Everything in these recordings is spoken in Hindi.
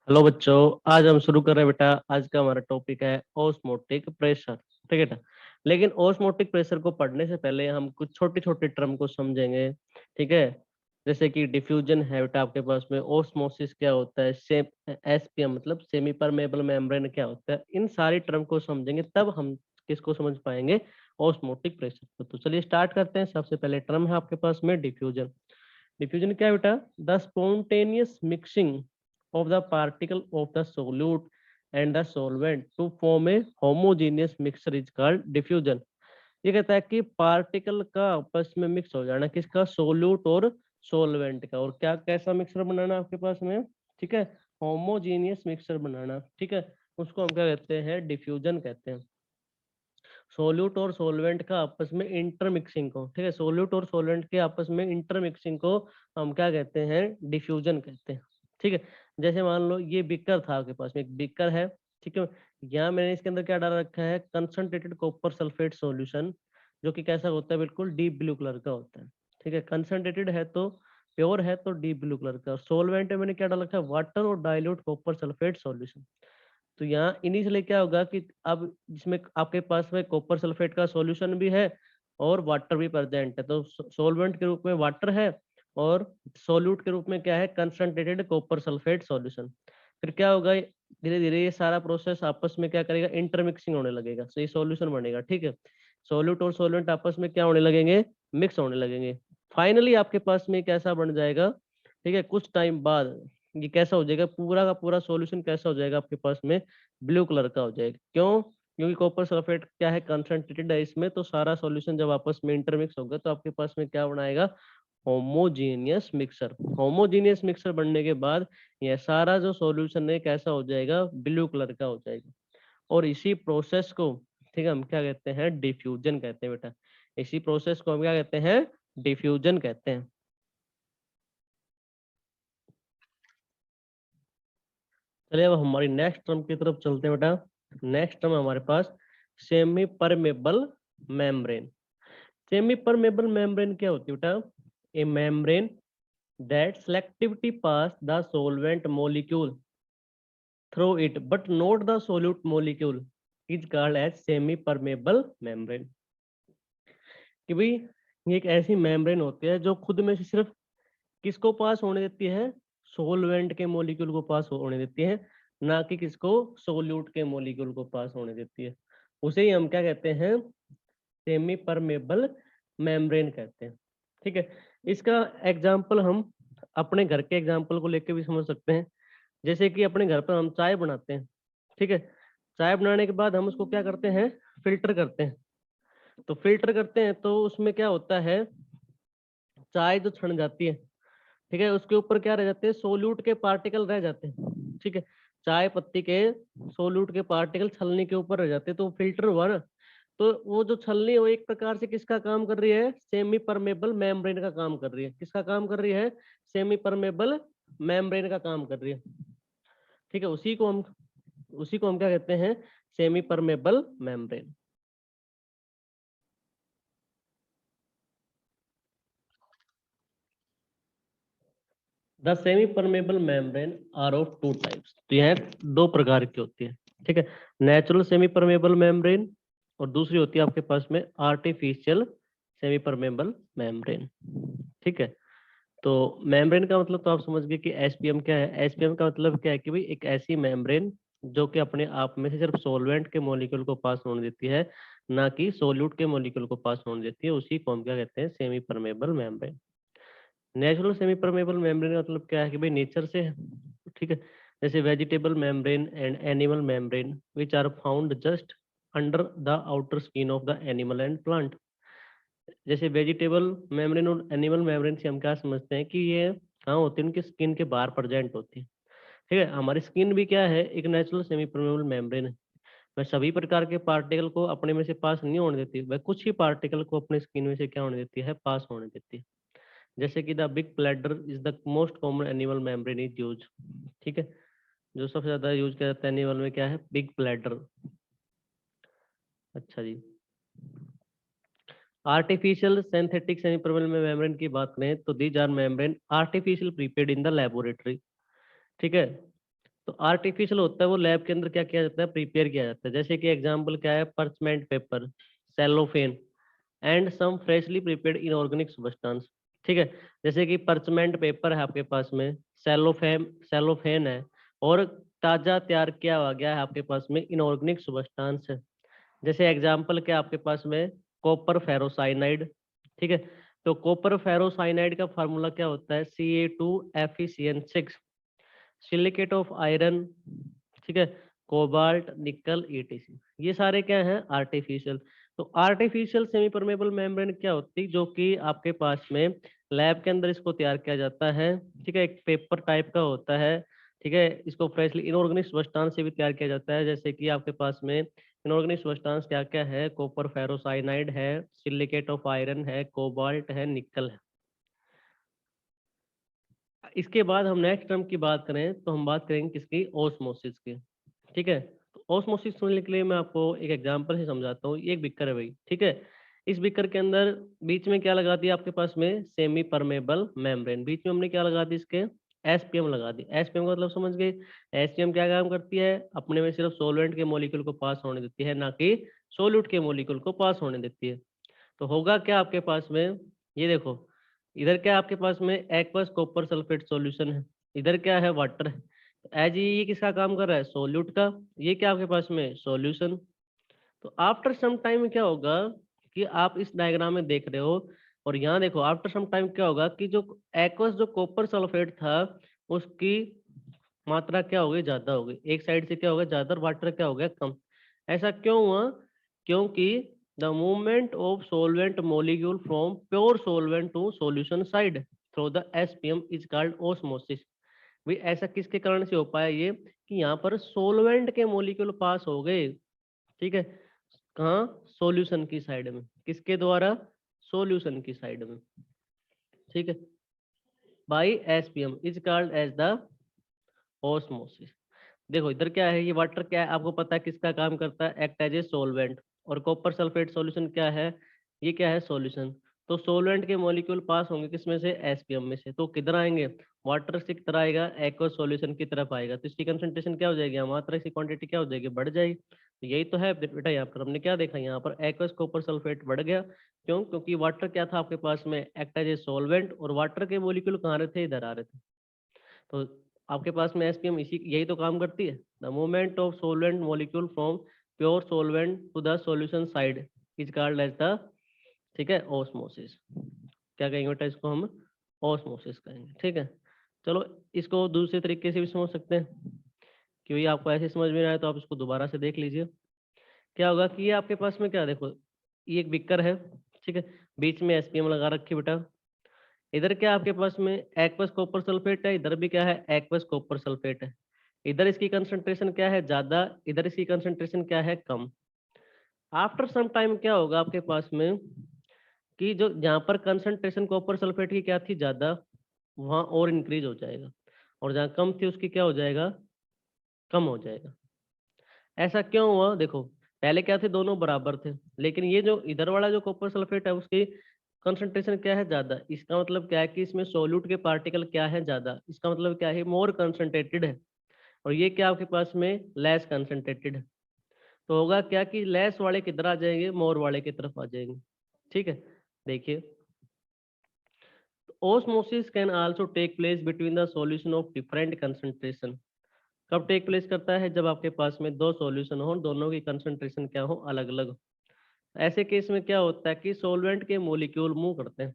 हेलो बच्चों, आज हम शुरू कर रहे हैं बेटा। आज का हमारा टॉपिक है ऑस्मोटिक प्रेशर। ठीक है बेटा। लेकिन ऑस्मोटिक प्रेशर को पढ़ने से पहले हम कुछ छोटे छोटे टर्म को समझेंगे। ठीक है। जैसे कि डिफ्यूजन है बेटा आपके पास में, ऑस्मोसिस क्या होता है, एसपीएम मतलब सेमी परमेबल मेम्ब्रेन क्या होता है, इन सारी टर्म को समझेंगे तब हम किसको समझ पाएंगे, ऑस्मोटिक प्रेशर को। तो चलिए स्टार्ट करते हैं। सबसे पहले टर्म है आपके पास में डिफ्यूजन। डिफ्यूजन क्या है बेटा? The spontaneous mixing of the particle of the solute and the solvent to form a homogeneous mixture is called diffusion। ये कहता है कि पार्टिकल का आपस में मिक्स हो जाना, किसका? सोल्यूट और सोलवेंट का। और क्या कैसा मिक्सर बनाना आपके पास में? ठीक है, होमोजीनियस मिक्सर बनाना। ठीक है, उसको हम क्या कहते हैं? डिफ्यूजन कहते हैं। सोल्यूट और सोलवेंट का आपस में इंटरमिक्सिंग को, ठीक है, सोल्यूट और सोलवेंट के आपस में इंटरमिक्सिंग को हम क्या कहते हैं? डिफ्यूजन कहते हैं। ठीक है। जैसे मान लो ये बीकर था आपके पास में, एक बीकर है। ठीक है। यहाँ मैंने इसके अंदर क्या डाल रखा है? कंसंट्रेटेड कॉपर सल्फेट सॉल्यूशन, जो कि कैसा होता है? बिल्कुल डीप ब्लू कलर का होता है। ठीक है, कंसंट्रेटेड है तो प्योर है तो डीप ब्लू कलर का। सोलवेंट में मैंने क्या डाल रखा है? वाटर और डाइल्यूट कॉपर सल्फेट सॉल्यूशन। तो यहाँ इनिशियली क्या होगा कि अब जिसमें आपके पास में कॉपर सल्फेट का सॉल्यूशन भी है और वाटर भी प्रेजेंट है, तो सॉल्वेंट के रूप में वाटर है और सोल्यूट के रूप में क्या है? Concentrated copper sulphate solution. फिर क्या होगा? धीरे धीरे ये सारा प्रोसेस आपस में क्या करेगा? इंटरमिक्सिंग होने लगेगा, तो ये सॉल्यूशन बनेगा। ठीक है, सोल्यूट और सोल्वेंट आपस में क्या होने लगेंगे? मिक्स होने लगेंगे। फाइनली आपके पास में कैसा बन जाएगा? ठीक है, कुछ टाइम बाद ये कैसा हो जाएगा? पूरा का पूरा सॉल्यूशन कैसा हो जाएगा आपके पास में? ब्लू कलर का हो जाएगा। क्यों? क्योंकि कॉपर सल्फेट क्या है? कंसंट्रेटेड है इसमें, तो सारा सॉल्यूशन जब आपस में इंटरमिक्स होगा तो आपके पास में क्या बनाएगा? Homogeneous mixer. होमोजीनियस मिक्सर बनने के बाद यह सारा जो सॉल्यूशन है कैसा हो जाएगा? ब्लू कलर का हो जाएगा। और इसी प्रोसेस को, ठीक है, हम क्या कहते हैं? डिफ्यूजन कहते हैं बेटा। इसी प्रोसेस को हम क्या कहते हैं? डिफ्यूजन कहते हैं। चलिए अब हमारी नेक्स्ट टर्म की तरफ चलते हैं बेटा। नेक्स्ट टर्म हमारे पास semi permeable membrane. Semi permeable membrane क्या होती है बेटा? A membrane that selectivity pass the solvent molecule through it but not the solute molecule is called as semi permeable membrane। कि भाई ये एक ऐसी मेम्ब्रेन होती है जो खुद में से सिर्फ किसको पास होने देती है? सोलवेंट के मॉलिक्यूल को पास होने देती है, ना कि किसको? सोल्यूट के मॉलिक्यूल को पास होने देती है। उसे ही हम क्या कहते हैं? सेमी परमेबल मेम्ब्रेन कहते हैं। ठीक है। इसका एग्जाम्पल हम अपने घर के एग्जाम्पल को लेके भी समझ सकते हैं। जैसे कि अपने घर पर हम चाय बनाते हैं। ठीक है, चाय बनाने के बाद हम उसको क्या करते हैं? फिल्टर करते हैं। तो फिल्टर करते हैं तो उसमें क्या होता है? चाय जो छन जाती है, ठीक है, उसके ऊपर क्या रह जाते हैं? सोल्यूट के पार्टिकल रह जाते हैं। ठीक है, चाय पत्ती के सोल्यूट के पार्टिकल छलनी के ऊपर रह जाते हैं, तो फिल्टर हुआ ना। तो वो जो छलनी है वो एक प्रकार से किसका काम कर रही है? सेमी परमेबल मेम्ब्रेन का काम कर रही है। किसका काम कर रही है? सेमी परमेबल मेम्ब्रेन का काम कर रही है। ठीक है, उसी को हम क्या कहते हैं? Semi permeable membrane. The semi permeable membrane are of two types. तो यह दो प्रकार की होती है। ठीक है, नेचुरल सेमी परमेबल मेम्ब्रेन और दूसरी होती है आपके पास में आर्टिफिशियल सेमी परमेबल मेम्ब्रेन। ठीक है, तो मेम्ब्रेन का मतलब तो आप समझ गए कि एसपीएम क्या है। एसपीएम का मतलब क्या है कि भाई एक ऐसी मेम्ब्रेन जो कि अपने आप में से सिर्फ सॉल्वेंट के मॉलिक्यूल को पास होने देती है, ना कि सोल्यूट के मॉलिक्यूल को पास होने देती है। उसी को हम क्या कहते हैं? Semi permeable membrane. Natural semi permeable membrane का मतलब क्या है कि भाई नेचर से है। ठीक है, जैसे vegetable membrane and animal membrane which are found just under the outer skin of the animal and plant. जैसे वेजिटेबल मेम्ब्रेन और एनिमल मेम्ब्रेन से हम क्या समझते हैं कि ये कहाँ होते हैं? उनके स्किन के बाहर प्रेजेंट होती है। ठीक है, हमारी स्किन भी क्या है? एक नेचुरल सेमी परमेबल मेम्ब्रेन है। वह सभी प्रकार के पार्टिकल को अपने में से पास नहीं होने देती, वह कुछ ही पार्टिकल को अपने स्किन में से क्या होने देती है? पास होने देती है। जैसे कि the big bladder is the most common animal membrane is use. ठीक है, जो सबसे ज्यादा यूज किया जाता है एनिमल में क्या है? Big bladder. अच्छा जी। आर्टिफिशियल सिंथेटिक सेमीपरमेबल में मेम्ब्रेन की बात करें तो these are membrane artificial prepared in the laboratory. ठीक है, तो आर्टिफिशियल होता है वो लैब के अंदर क्या किया जाता है, प्रिपेयर किया जाता है। जैसे कि एग्जांपल क्या है, parchment paper, cellophane and some freshly prepared inorganic substance. ठीक है, जैसे कि परचमेंट पेपर है आपके पास में, सेलोफेन है, और ताजा तैयार किया हुआ गया है आपके पास में इनऑर्गेनिक सब्सटेंस है। जैसे एग्जांपल क्या आपके पास में, कॉपर फेरोसाइनाइड। ठीक है, तो कॉपर फेरोसाइनाइड का फार्मूला क्या होता है, Ca2FeCN6, सिलिकेट ऑफ आयरन। ठीक है, कोबाल्ट, निकल, ईटीसी, ये सारे क्या हैं, आर्टिफिशियल। तो आर्टिफिशियल सेमी परमेबल मेम्ब्रेन क्या होती है, जो कि आपके पास में लैब के अंदर इसको तैयार किया जाता है। ठीक है, एक पेपर टाइप का होता है। ठीक है, इसको फ्रेशली इनऑर्गेनिक सब्सटेंस से भी तैयार किया जाता है। जैसे कि आपके पास में इनऑर्गेनिक सब्सटेंस क्या क्या है, कॉपर फेरोसाइनाइड है, सिलिकेट ऑफ आयरन है, कोबाल्ट है, निकल है। इसके बाद हम नेक्स्ट टर्म की बात करें तो हम बात करेंगे किसकी, ओस्मोसिस की। ठीक है, तो ओस्मोसिस सुनने के लिए मैं आपको एक एग्जांपल से समझाता हूँ। ये एक बीकर है भाई, ठीक है। इस बीकर के अंदर बीच में क्या लगा दिया आपके पास में, सेमी परमेबल मेम्ब्रेन। बीच में हमने क्या लगा दी, इसके एसपीएम लगा दी। एसपीएम का मतलब समझ गए। एसपीएम क्या काम करती है, अपने में सिर्फ सोलवेंट के मॉलिक्यूल को पास होने देती है, ना कि सोल्यूट के मॉलिक्यूल को पास होने देती है। तो होगा क्या आपके पास में, ये देखो, इधर क्या आपके पास में एक्वस कॉपर सल्फेट सॉल्यूशन है, इधर क्या है, वाटर है। तो एज ये किसका काम कर रहा है, सोल्यूट का। ये क्या आपके पास में सॉल्यूशन। तो आफ्टर सम टाइम क्या होगा कि आप इस डायग्राम में देख रहे हो, और यहाँ देखो आफ्टर सम टाइम क्या होगा कि जो एक्वस जो कॉपर सल्फेट था, उसकी मात्रा क्या हो गई, ज्यादा हो गई। एक साइड से क्या हो गया, ज्यादा, वाटर क्या हो गया, कम। ऐसा क्यों हुआ, क्योंकि the movement of solvent molecule from pure solvent to solution side through the SPM is called osmosis. भाई ऐसा किसके कारण से हो पाया ये, कि यहाँ पर सोलवेंट के मोलिक्यूल पास हो गए। ठीक है, कहाँ, सॉल्यूशन की साइड में, किसके द्वारा, सॉल्यूशन की साइड में। ठीक है, by SPM is called as the osmosis. देखो इधर क्या है, ये वाटर क्या है, आपको पता है किसका काम करता है, एक्ट एज ए सोलवेंट। और कॉपर सल्फेट सॉल्यूशन क्या है, ये क्या है, सॉल्यूशन। तो सोलवेंट के मॉलिक्यूल पास होंगे किसमें से, एसपीएम में से। तो किधर आएंगे, वाटर से किधर आएगा, एक्वस सॉल्यूशन की तरफ आएगा। तो इसकी कंसंट्रेशन क्या हो जाएगी, मात्रा की क्वांटिटी क्या हो जाएगी, बढ़ जाएगी। तो यही तो है बेटा, यहाँ पर हमने क्या देखा, यहाँ पर एक्वस कॉपर सल्फेट बढ़ गया। क्यों, क्योंकि वाटर क्या था आपके पास में, एक्ट एज ए सोलवेंट, और वाटर के मॉलिक्यूल कहाँ रहे थे, इधर आ रहे थे। तो आपके पास में एसपीएम इसी यही तो काम करती है। The movement of solvent molecule from pure solvent to the solution side is called as the, ठीक है, ओस्मोसिस। क्या कहेंगे बेटा, इसको हम ओस्मोसिस कहेंगे। ठीक है, चलो इसको दूसरे तरीके से भी समझ सकते हैं। क्योंकि आपको ऐसे समझ में नहीं आया तो आप इसको दोबारा से देख लीजिए। क्या होगा कि ये आपके पास में क्या, देखो ये एक बिकर है, ठीक है, बीच में एसपीएम लगा रखी बेटा। इधर क्या आपके पास में एक्वस कॉपर सल्फेट है, इधर भी क्या है, एक्वस कॉपर सल्फेट है। इधर इसकी कंसंट्रेशन क्या है, ज्यादा, इधर इसकी कंसंट्रेशन क्या है, कम। आफ्टर सम टाइम क्या होगा आपके पास में, कि जो जहाँ पर कंसंट्रेशन कॉपर सल्फेट की क्या थी, ज्यादा, वहां और इंक्रीज हो जाएगा, और जहाँ कम थी उसकी क्या हो जाएगा, कम हो जाएगा। ऐसा क्यों हुआ, देखो पहले क्या थे, दोनों बराबर थे, लेकिन ये जो इधर वाला जो कॉपर सल्फेट है उसकी कंसंट्रेशन क्या है, ज्यादा। इसका मतलब क्या है कि इसमें सोल्यूट के पार्टिकल क्या है, ज्यादा। इसका मतलब क्या है, मोर कंसंट्रेटेड है। और ये क्या आपके पास में लेस कंसंट्रेटेड है। तो होगा क्या कि लेस वाले किधर आ जाएंगे, मोर वाले की तरफ आ जाएंगे। ठीक है, देखिए, osmosis can also take place between the solution of different concentration. कब टेक प्लेस करता है, जब आपके पास में दो सॉल्यूशन हो, दोनों की कंसंट्रेशन क्या हो, अलग अलग। ऐसे केस में क्या होता है कि सोलवेंट के मोलिक्यूल मूव करते हैं।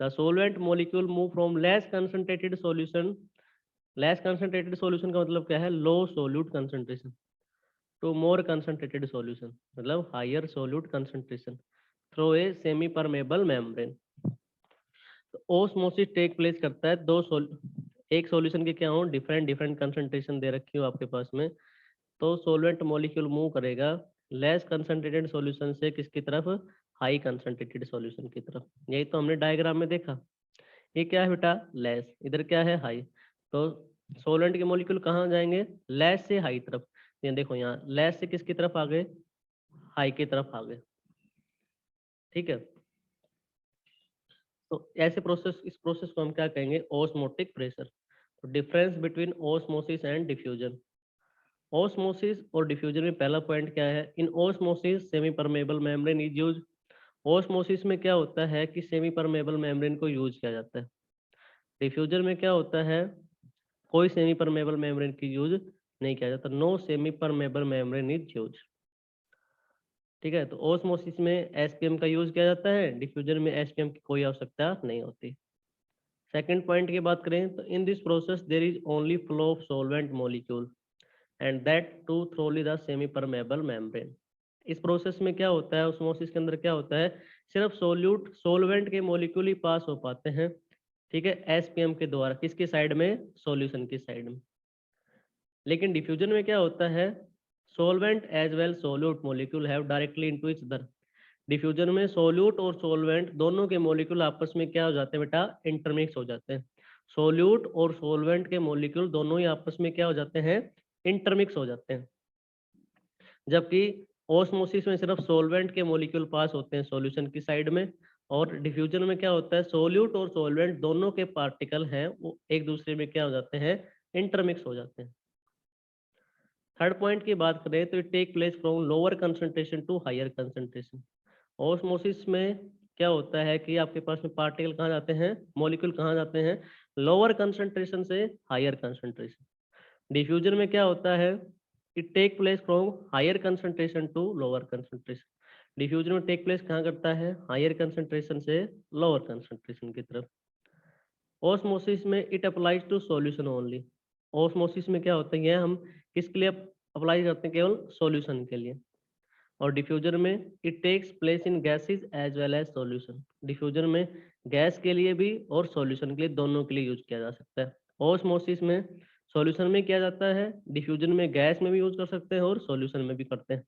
The solvent molecule move from less concentrated solution, less concentrated solution का मतलब क्या है, low solute concentration, to more concentrated solution, मतलब higher solute concentration through a semi permeable membrane. तो ओस्मोसिस टेक प्लेस करता है एक सॉल्यूशन के क्या हो, डिफरेंट डिफरेंट कंसंट्रेशन दे रखी हो आपके पास में। तो सोलवेंट मॉलिक्यूल मूव करेगा लेस कंसंट्रेटेड सॉल्यूशन से किसकी तरफ, हाई कंसंट्रेटेड सॉल्यूशन की तरफ। यही तो हमने डायग्राम में देखा। ये क्या है बेटा, लेस, इधर क्या है, हाई। तो सोलेंट के मॉलिक्यूल कहाँ जाएंगे, लेस से हाई तरफ। ये देखो यहाँ लेस से किसकी तरफ आ गए, हाई की तरफ आ गए। ठीक है, तो ऐसे प्रोसेस, इस प्रोसेस को हम क्या कहेंगे, ओस्मोटिक प्रेशर। तो difference between osmosis and diffusion. Osmosis और डिफ्यूजन में पहला पॉइंट क्या है, in osmosis semi permeable membrane is use. Osmosis में क्या होता है कि सेमी परमेबल मेम्ब्रेन को यूज किया जाता है। डिफ्यूजन में क्या होता है, कोई सेमी परमेबल मेम्ब्रेन की यूज नहीं किया जाता, no semi permeable membrane is use. ठीक है, तो ओस्मोसिस में एसपीएम का यूज किया जाता है, डिफ्यूजन में एसपीएम की कोई आवश्यकता नहीं होती। सेकंड पॉइंट की बात करें तो in this process there is only flow of solvent molecule and that too through the semi permeable membrane. इस प्रोसेस में क्या होता है, ऑस्मोसिस के अंदर क्या होता है, सिर्फ सोल्यूट सोलवेंट के मॉलिक्यूल ही पास हो पाते हैं, ठीक है, एसपीएम के द्वारा, किसकी साइड में, सॉल्यूशन की साइड में। लेकिन डिफ्यूजन में क्या होता है, solvent as well solute molecule have directly into each other. Diffusion में सोल्यूट और सोलवेंट दोनों के मॉलिक्यूल आपस में क्या हो जाते हैं बेटा, इंटरमिक्स हो जाते हैं। सोल्यूट और सोलवेंट के मॉलिक्यूल दोनों ही आपस में क्या हो जाते हैं, इंटरमिक्स हो जाते हैं। जबकि ओस्मोसिस में सिर्फ सोलवेंट के मॉलिक्यूल पास होते हैं सॉल्यूशन की साइड में, और डिफ्यूजन में क्या होता है, सोल्यूट और सोलवेंट दोनों के पार्टिकल हैं वो एक दूसरे में क्या हो जाते हैं, इंटरमिक्स हो जाते हैं। थर्ड पॉइंट की बात करें तो it take place from lower concentration to higher concentration. Osmosis में क्या होता है कि आपके पास में पार्टिकल कहाँ जाते हैं, मॉलिक्यूल कहाँ जाते हैं, लोअर कंसंट्रेशन से हायर कंसंट्रेशन। डिफ्यूजन में क्या होता है, it take place from higher concentration to lower concentration. Diffusion में टेक प्लेस कहाँ करता है, हायर कंसंट्रेशन से लोअर कंसंट्रेशन की तरफ। ऑस्मोसिस में it applies to solution only. Osmosis में क्या होता है, ये हम किसके लिए अप्लाई करते हैं, केवल सॉल्यूशन के लिए। और डिफ्यूजन में it takes place in gases as well as solution. Diffusion में गैस के लिए भी और सॉल्यूशन के लिए, दोनों के लिए यूज किया जा सकता है। ऑस्मोसिस में सॉल्यूशन में किया जाता है, डिफ्यूजन में गैस में भी यूज कर सकते हैं और सॉल्यूशन में भी करते हैं।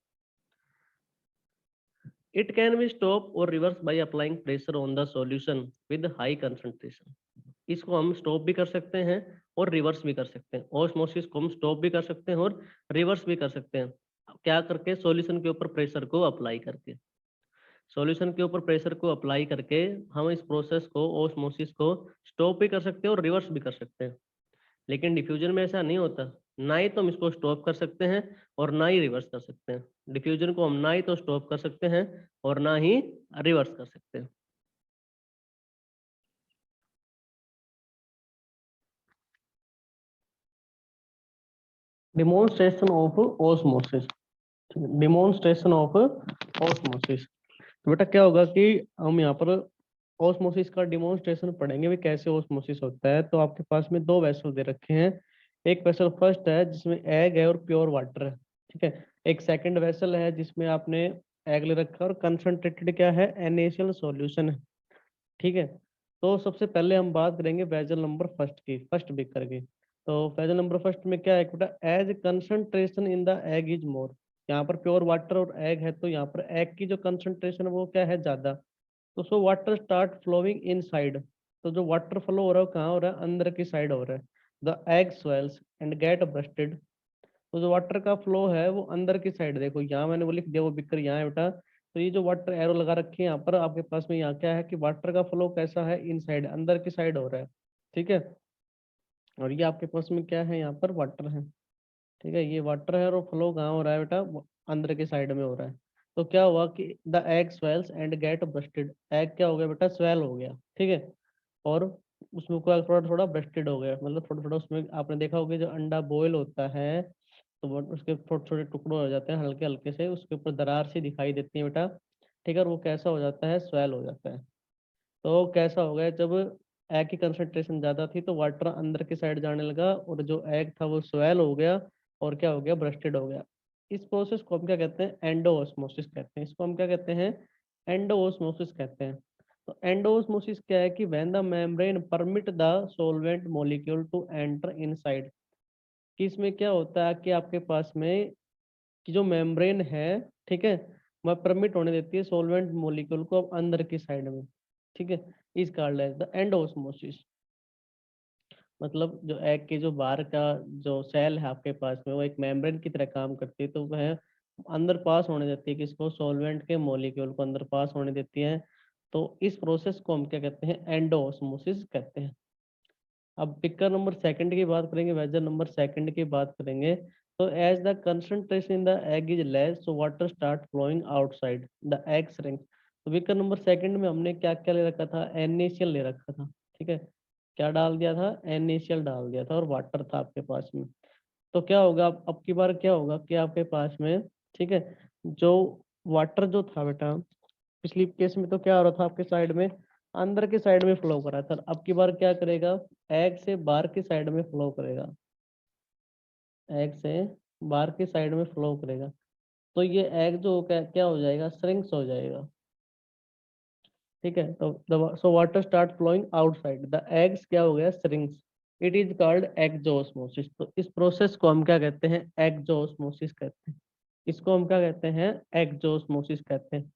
इट कैन बी स्टॉप और reverse by applying pressure on the solution with high concentration. इसको हम स्टॉप भी कर सकते हैं और रिवर्स भी कर सकते हैं। ऑस्मोसिस को हम स्टॉप भी कर सकते हैं और रिवर्स भी कर सकते हैं, क्या करके, सॉल्यूशन के ऊपर प्रेशर को अप्लाई करके। सॉल्यूशन के ऊपर प्रेशर को अप्लाई करके हम इस प्रोसेस को, ऑस्मोसिस को स्टॉप भी कर सकते हैं और रिवर्स भी कर सकते हैं। लेकिन डिफ्यूजन में ऐसा नहीं होता, ना ही तो हम इसको स्टॉप कर सकते हैं और ना ही रिवर्स कर सकते हैं। डिफ्यूजन को हम ना ही तो स्टॉप कर सकते हैं और ना ही रिवर्स कर सकते हैं। Demonstration of osmosis. Demonstration of osmosis, तो बेटा क्या होगा कि हम यहाँ पर ऑस्मोसिस का डिमॉन्स्ट्रेशन पढ़ेंगे भी कैसे ऑस्मोसिस होता है। तो आपके पास में दो वेसल दे रखे हैं, एक वेसल फर्स्ट है जिसमें एग है और प्योर वाटर है, ठीक है। एक सेकंड वेसल है जिसमें आपने एग ले रखा है और कंसंट्रेटेड क्या है, NaCl सॉल्यूशन है, ठीक है। तो सबसे पहले हम बात करेंगे वेसल नंबर फर्स्ट की, फर्स्ट बिकर की। तो वेसल नंबर फर्स्ट में क्या है बेटा, as concentration in the egg is more. यहाँ पर प्योर वाटर और एग है, तो यहाँ पर एग की जो कंसंट्रेशन वो क्या है, ज्यादा। तो so water start flowing inside. तो जो वाटर फ्लो हो रहा है वो कहाँ हो रहा है, अंदर की साइड हो रहा है। The egg swells and get bursted. तो जो वाटर का फ्लो है वो अंदर की साइड, देखो यहाँ मैंने वो लिख दिया, वो बिकर यहाँ है बेटा। तो ये जो वाटर एरो लगा रखी है यहाँ पर आपके पास में, यहाँ क्या है कि वाटर का फ्लो कैसा है, इन साइड, अंदर की साइड हो रहा है, ठीक है। और ये आपके पास में क्या है, यहाँ पर वाटर है, ठीक है। ये वाटर है और फ्लो कहाँ हो रहा है बेटा, अंदर की साइड में हो रहा है। तो क्या हुआ कि the egg swells and get bursted. Egg क्या हो गया बेटा, स्वेल हो गया, ठीक है। और उसमें क्या, थोड़ा थोड़ा ब्रस्टेड हो गया, मतलब थोड़ा थोड़ा उसमें आपने देखा होगा जो अंडा बॉयल होता है तो वो उसके छोटे छोटे टुकड़े हो जाते हैं, हल्के हल्के से उसके ऊपर दरार सी दिखाई देती है बेटा, ठीक है। और वो कैसा हो जाता है, स्वेल हो जाता है। तो कैसा हो गया, जब एग की कंसंट्रेशन ज्यादा थी तो वाटर अंदर की साइड जाने लगा और जो एग था वो स्वेल हो गया और क्या हो गया, ब्रस्टेड हो गया। इस प्रोसेस को हम क्या कहते हैं, एंडोऑस्मोसिस कहते हैं। इसको हम क्या कहते हैं, एंडोऑस्मोसिस कहते हैं। तो एंडोऑस्मोसिस क्या है कि when the membrane permit the solvent molecule to enter inside. कि इसमें क्या होता है कि आपके पास में कि जो मेम्ब्रेन है, ठीक है, वह परमिट होने देती है सॉल्वेंट मॉलिक्यूल को अब अंदर की साइड में, ठीक है। इस कॉल्ड एज द एंडोऑस्मोसिस। मतलब जो एग के जो बाहर का जो सेल है आपके पास में, वो एक मेम्ब्रेन की तरह काम करती है, तो वह अंदर पास होने देती है, किसको, सॉल्वेंट के मॉलिक्यूल को अंदर पास होने देती है। तो इस प्रोसेस को हम क्या कहते हैं, एंडोऑस्मोसिस कहते हैं। अब पिकर नंबर सेकंड की बात करेंगे, मेजर नंबर सेकंड की बात करेंगे। तो as the concentration in the egg is less so water start flowing outside the egg shrink. तो पिकर नंबर सेकंड में हमने क्या क्या ले रखा था, NaCl ले रखा था, ठीक है। क्या डाल दिया था, NaCl डाल दिया था और वाटर था आपके पास में। तो क्या होगा अब की बार, क्या होगा कि आपके पास में, ठीक है, जो वाटर जो था बेटा पिछली केस में तो क्या हो रहा था आपके साइड में, अंदर की साइड में फ्लो कर रहा था। अब की बार क्या करेगा, एग से बाहर की साइड में फ्लो करेगा, एग से बाहर की साइड में फ्लो करेगा। तो ये एग जो क्या हो जाएगा, श्रिंक्स हो जाएगा, ठीक है। तो so water start flowing outside the eggs, क्या हो गया, shrinks. It is called exosmosis. तो इस प्रोसेस को हम क्या कहते हैं, एक्जोosmosis कहते हैं। इसको हम क्या कहते हैं, एक्जोosmosis कहते हैं।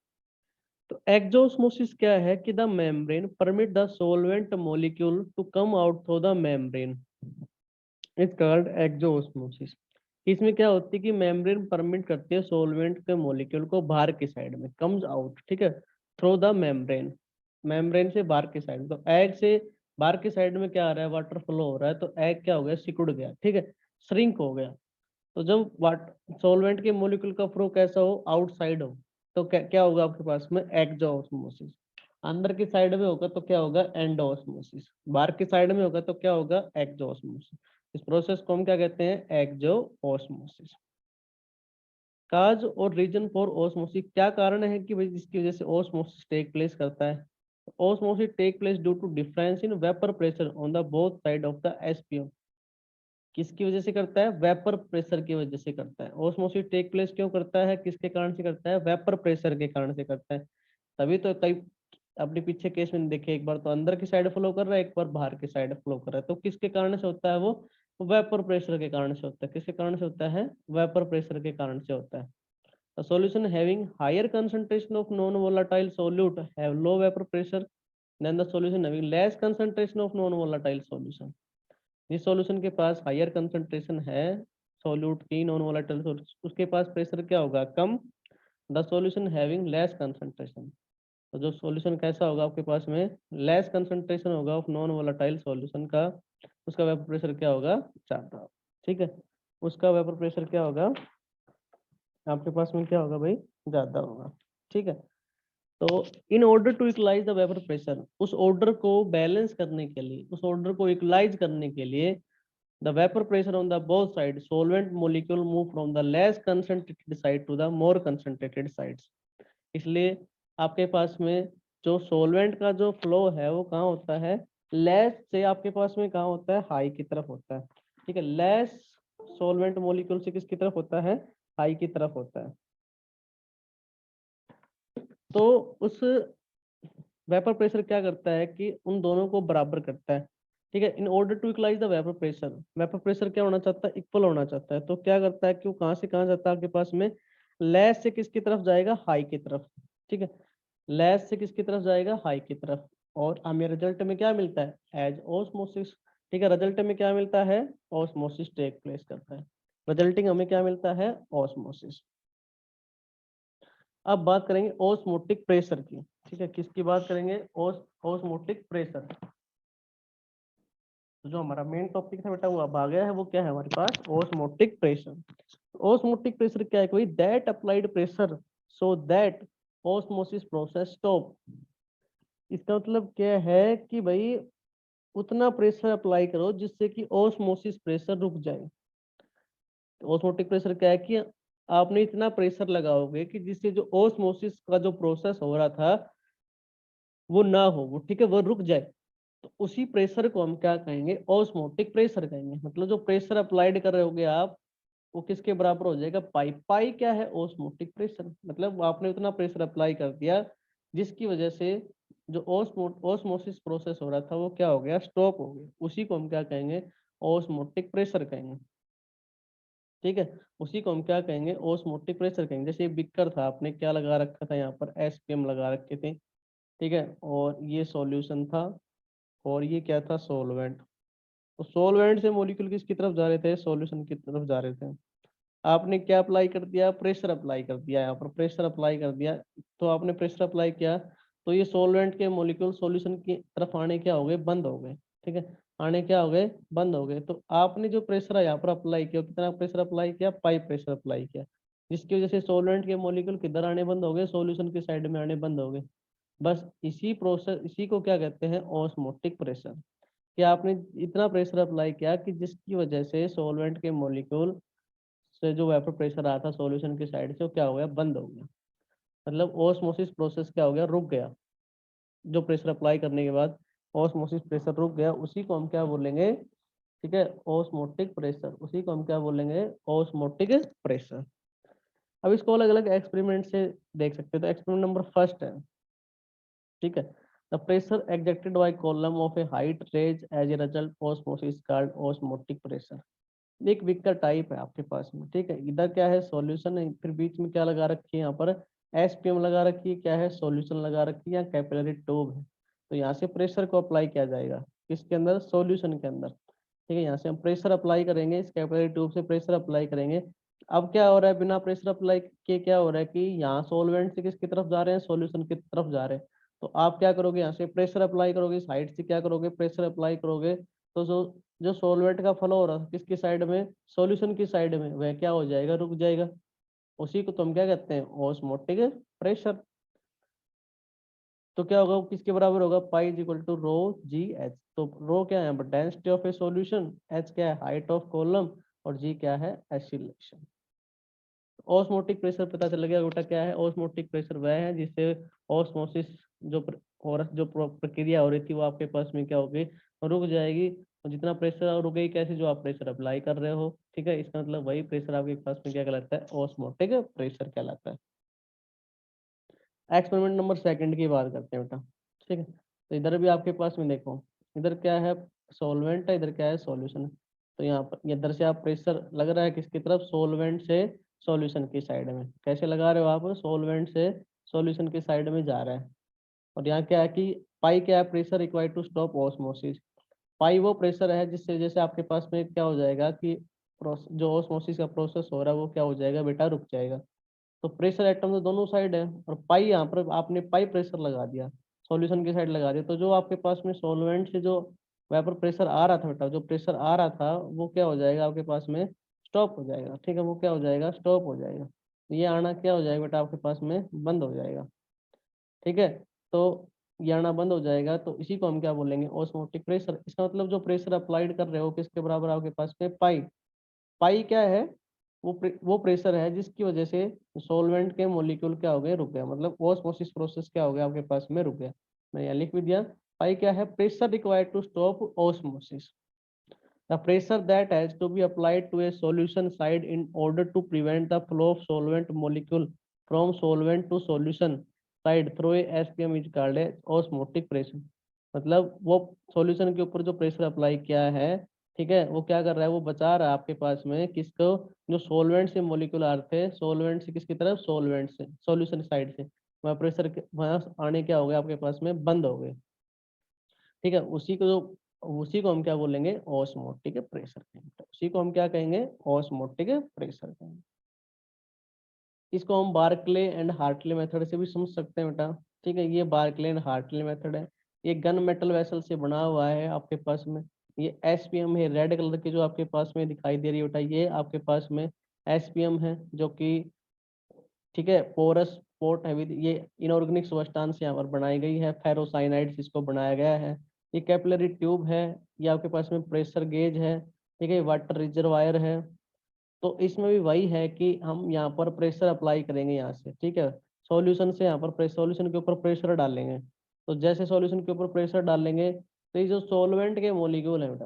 तो एक्जोosmosis क्या है कि the membrane permit the solvent molecule to come out through the membrane, it's called exosmosis. इसमें क्या होती है कि मेम्ब्रेन परमिट करती है सोलवेंट के मॉलिक्यूल को बाहर की साइड में, कम्स आउट, ठीक है, थ्रू द मेम्ब्रेन, मेम्ब्रेन से बाहर की साइड। तो एग से बाहर की साइड में क्या आ रहा है, वाटर फ्लो हो रहा है, तो एग क्या हो गया, सिकुड़ गया, ठीक है, श्रिंक हो गया। तो जब वाट सॉल्वेंट के मॉलिक्यूल का फ्लो कैसा हो, आउटसाइड हो, तो क्या होगा आपके पास में, एक्जोosmosis। अंदर की साइड में होगा तो क्या होगा, एंडोosmosis। बाहर की साइड में होगा तो क्या होगा, एक्जोosmosis। इस प्रोसेस को हम क्या कहते हैं, एक्जोosmosis। काज और रीजन फॉर ओस्मोसिस, क्या कारण है कि भाई जिसकी वजह से ओस्मोसिस टेक प्लेस करता है। Osmosis take place due to difference in vapour pressure on the both side of the SPO. किसकी वजह से करता है, वेपर प्रेशर की वजह से करता है। ओस्मोसिस टेक प्लेस क्यों करता है, किसके कारण से करता है, वेपर प्रेशर के कारण से करता है। तभी तो कई अपने पीछे केस में देखे, एक बार तो अंदर की साइड फ्लो कर रहा है, एक बार बाहर की साइड फ्लो कर रहा है। तो किसके कारण से होता है वो, वेपर प्रेशर के कारण से होता है। किसके कारण से होता है, वेपर प्रेशर के कारण से होता है। A solution having higher concentration of non-volatile solute have low vapor pressure than the solution having less concentration of non-volatile solution। जिस सॉल्यूशन के पास हायर कंसंट्रेशन है सॉल्यूट की, नॉन वोलेटाइल उसके पास प्रेशर क्या होगा, कम। The solution having less concentration, तो जो सॉल्यूशन कैसा होगा आपके पास में, लेस कंसंट्रेशन होगा ऑफ नॉन वोलेटाइल सॉल्यूशन का, उसका वेपर प्रेशर क्या होगा, ज्यादा, ठीक है। उसका वेपर प्रेशर क्या होगा आपके पास में, क्या होगा भाई, ज्यादा होगा, ठीक है। तो in order to equalise the vapour pressure, उस ऑर्डर को बैलेंस करने के लिए, उस ऑर्डर को इक्वलाइज करने के लिए, the vapour pressure on the both side solvent molecule move from the less concentrated side to the more concentrated sides. इसलिए आपके पास में जो सोलवेंट का जो फ्लो है वो कहाँ होता है, लेस से आपके पास में कहाँ होता है, हाई की तरफ होता है, ठीक है। लेस सोलवेंट मोलिक्यूल से किसकी तरफ होता है, हाई की तरफ होता है। तो उस वेपर प्रेशर क्या करता है कि उन दोनों को बराबर करता है, ठीक है। In order to equalise the vapour pressure, vapour pressure क्या होना चाहता है, इक्वल होना चाहता है। तो क्या करता है कि वो कहाँ से कहाँ जाता है आपके पास में, लेस से किसकी तरफ जाएगा, हाई की तरफ, ठीक है। लेस से किसकी तरफ जाएगा, हाई की तरफ। और हमें रिजल्ट में क्या मिलता है, एज ओस्मोसिस, ठीक है। रिजल्ट में क्या मिलता है, ओस्मोसिस टेक प्लेस करता है। रिजल्टिंग हमें क्या मिलता है, ओस्मोसिस। अब बात करेंगे ओस्मोटिक प्रेशर की, ठीक है। किसकी बात करेंगे, ओस्मोटिक प्रेशर। तो जो हमारा मेन टॉपिक था बेटा वो अब आ गया है, वो क्या है हमारे पास, ओस्मोटिक प्रेशर। ओस्मोटिक प्रेशर क्या है, कोई that applied pressure so that osmosis process stop. इसका मतलब क्या है कि भाई उतना प्रेशर अप्लाई करो जिससे कि ओस्मोसिस प्रेशर रुक जाए। ओस्मोटिक प्रेशर क्या है कि आपने इतना प्रेशर लगाओगे कि जिससे जो ओस्मोसिस का जो प्रोसेस हो रहा था वो ना हो, वो ठीक है, वो रुक जाए। तो उसी प्रेशर को हम क्या कहेंगे, ओस्मोटिक प्रेशर कहेंगे। मतलब जो प्रेशर अप्लाइड कर रहे होगे आप, वो किसके बराबर हो जाएगा, पाई। पाई क्या है, ओस्मोटिक प्रेशर। मतलब आपने उतना प्रेशर अप्लाई कर दिया जिसकी वजह से जो ओस्मोसिस प्रोसेस हो रहा था वो क्या हो गया, स्टॉप हो गया। उसी को हम क्या कहेंगे, ओस्मोटिक प्रेशर कहेंगे, ठीक है। उसी को हम क्या कहेंगे, ओस्मोटिक प्रेशर कहेंगे। जैसे ये बिकर था, आपने क्या लगा रखा था यहाँ पर, एसपीएम लगा रखे थे, ठीक है। और ये सॉल्यूशन था और ये क्या था, सोलवेंट। तो सोलवेंट से मॉलिक्यूल किसकी तरफ जा रहे थे, सॉल्यूशन की तरफ जा रहे थे। आपने क्या अप्लाई कर दिया, प्रेशर अप्लाई कर दिया, यहाँ पर प्रेशर अप्लाई कर दिया। तो आपने प्रेशर अप्लाई किया तो ये सॉल्वेंट के मॉलिक्यूल सॉल्यूशन की तरफ आने क्या हो गए, बंद हो गए, ठीक है। आने क्या हो गए, बंद हो गए। तो आपने जो प्रेशर है यहाँ पर अप्लाई किया, कितना प्रेशर अप्लाई किया, पाई प्रेशर अप्लाई किया, जिसकी वजह से सॉल्वेंट के मॉलिक्यूल किधर आने बंद हो गए, सॉल्यूशन की साइड में आने बंद हो गए। बस इसी प्रोसेस, इसी को क्या कहते हैं, ऑस्मोटिक प्रेशर। कि आपने इतना प्रेशर अप्लाई किया कि जिसकी वजह से सॉल्वेंट के मॉलिक्यूल से जो वेपर प्रेशर आया था सॉल्यूशन की साइड से, वो क्या हो गया, बंद हो गया। मतलब ऑस्मोसिस प्रोसेस क्या हो गया, रुक गया। जो प्रेशर अप्लाई करने के बाद ऑस्मोसिस प्रेशर रुक गया, उसी को हम क्या बोलेंगे, ठीक है, ऑस्मोटिक प्रेशर। उसी को हम क्या बोलेंगे, ऑस्मोटिक प्रेशर। अब इसको अलग अलग एक्सपेरिमेंट से देख सकते हैं। तो एक्सपेरिमेंट नंबर फर्स्ट है, ठीक है, the pressure exerted by column of a height raise as a result osmosis called osmotic pressure. एक विकर टाइप है आपके पास में, ठीक है। इधर क्या है, सॉल्यूशन है, फिर बीच में क्या लगा रखी है, यहाँ पर एसपीएम लगा रखी है, क्या है, सॉल्यूशन लगा रखी है, या कैपिलरी ट्यूब है। तो यहाँ से प्रेशर को अप्लाई किया जाएगा किसके अंदर, सॉल्यूशन के अंदर, ठीक है। यहाँ से हम प्रेशर अप्लाई करेंगे, इस कैपिलरी ट्यूब से प्रेशर अप्लाई करेंगे। अब क्या हो रहा है, बिना प्रेशर अप्लाई के क्या हो रहा है कि यहाँ सॉल्वेंट से किसकी तरफ जा रहे हैं, सॉल्यूशन की तरफ जा रहे हैं। तो आप क्या करोगे, यहाँ से प्रेशर अप्लाई करोगे, साइड से क्या करोगे, प्रेशर अप्लाई करोगे। तो जो सॉल्वेंट का फ्लो हो रहा है किसकी साइड में, सॉल्यूशन की साइड में, वह क्या हो जाएगा, रुक जाएगा। उसी को तुम क्या कहते हैं, ऑस्मोटिक प्रेशर। तो क्या होगा, वो किसके बराबर होगा, pi is equal to rho g h. तो रो क्या है, density of a solution, h क्या है, हाइट ऑफ कॉलम, और जी क्या है, एसिलेशन। ऑस्मोटिक प्रेशर पता चल गया बेटा क्या है, ऑस्मोटिक प्रेशर वह है जिससे ऑस्मोसिस जो और जो प्रक्रिया हो रही थी वो आपके पास में क्या होगी, रुक जाएगी। और जितना प्रेशर रुकेगी कैसे, जो आप प्रेशर अप्लाई कर रहे हो, ठीक है। इसका मतलब वही प्रेशर आपके पास में क्या कहलाता है, ऑस्मोटिक प्रेशर कहलाता है। एक्सपेरिमेंट नंबर सेकंड की बात करते हैं बेटा, ठीक है। तो इधर भी आपके पास में देखो, इधर क्या है, सॉल्वेंट है, इधर क्या है, सॉल्यूशन है। तो यहाँ पर इधर से आप प्रेशर लग रहा है किसकी तरफ, सॉल्वेंट से सॉल्यूशन की साइड में। कैसे लगा रहे हो आप, सॉल्वेंट से सॉल्यूशन की साइड में जा रहा है। और यहाँ क्या है कि पाई क्या है, pressure required to stop osmosis. Pi वो प्रेशर है जिससे जैसे आपके पास में क्या हो जाएगा कि जो ऑस्मोसिस का प्रोसेस हो रहा है वो क्या हो जाएगा बेटा, रुक जाएगा। तो प्रेशर एटम तो दोनों साइड है, और पाई यहाँ पर आपने पाई प्रेशर लगा दिया, सॉल्यूशन की साइड लगा दिया। तो जो आपके पास में सॉल्वेंट से जो वेपर प्रेशर आ रहा था बेटा, जो प्रेशर आ रहा था वो क्या हो जाएगा आपके पास में, स्टॉप हो जाएगा, ठीक है। वो क्या हो जाएगा, स्टॉप हो जाएगा। ये आना क्या हो जाएगा बेटा, आपके पास में बंद हो जाएगा, ठीक है। तो ये आना बंद हो जाएगा, तो इसी को हम क्या बोलेंगे, ऑस्मोटिक प्रेशर। इसका मतलब जो प्रेशर अप्लाइड कर रहे हो किसके बराबर आपके पास में, पाई। पाई क्या है, वो प्रेशर है जिसकी वजह से सॉल्वेंट के मॉलिक्यूल क्या हो गए, रुक गया। मतलब ऑस्मोसिस प्रोसेस क्या हो गया आपके पास में, रुक गया। मैं यहाँ लिख भी दिया। पाई क्या है, pressure required to stop osmosis, the pressure that has to be applied to a solution side in order to prevent the flow of solvent molecule from solvent to solution side through a SPM is called a osmotic pressure. मतलब वो सॉल्यूशन के ऊपर जो प्रेशर अप्लाई किया है, ठीक है, वो क्या कर रहा है, वो बचा रहा है आपके पास में किसको, जो सॉल्वेंट से मॉलिक्यूल आ रहे थे, सॉल्वेंट से किसकी तरफ, सॉल्वेंट से सॉल्यूशन साइड से, वहाँ प्रेशर वहाँ आने क्या हो गया आपके पास में, बंद हो गए, ठीक है। उसी को हम क्या बोलेंगे, ऑस्मोटिक प्रेशर कहेंगे। उसी को हम क्या कहेंगे, ऑस्मोटिक प्रेशर कहेंगे। इसको हम बार्कले एंड हार्टले मेथड से भी समझ सकते हैं बेटा, ठीक है। ये बार्कले एंड हार्टले मेथड है। ये गन मेटल वेसल से बना हुआ है आपके पास में। ये एसपीएम है, रेड कलर की जो आपके पास में दिखाई दे रही है बेटा, ये आपके पास में एसपीएम है, जो कि ठीक है, पोरस पोर्ट है विद ये इनऑर्गेनिक सब्सटेंस यहाँ पर बनाई गई है, फेरोसाइनाइड्स इसको बनाया गया है। ये कैपिलरी ट्यूब है, ये आपके पास में प्रेशर गेज है, ठीक है, वाटर रिजर्वायर है। तो इसमें भी वही है कि हम यहाँ पर प्रेशर अप्लाई करेंगे यहाँ से, ठीक है। सॉल्यूशन से यहाँ पर सॉल्यूशन के ऊपर प्रेशर डालेंगे। तो जैसे सॉल्यूशन के ऊपर प्रेशर डालेंगे, तो ये जो सॉल्वेंट के मॉलिक्यूल है बेटा,